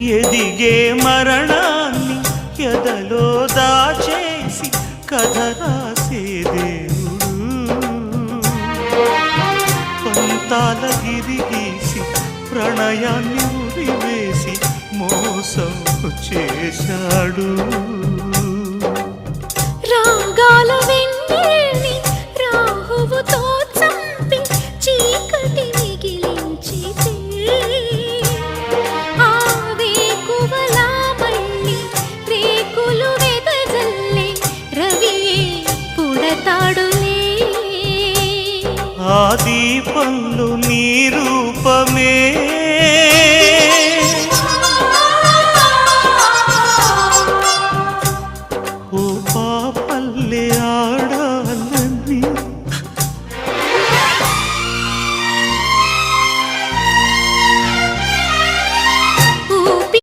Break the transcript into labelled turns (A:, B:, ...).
A: ఎదిగే మరణాన్ని ఎదలో దాచేసి కథ రాసే దేవుడు పంతాల గిరిగీసి ప్రణయాన్ని ఉరివేసి మోసం చేశాడు.
B: రాగాల వెన్నెల్ని రాహువుతో చంపి చీకటి మిగిలించితే ఆ వేకువలా మళ్ళీ రేకులు వెదజల్లే రవియే పుడతాడులే.
A: ఆ దీపంలో నీ రూపమే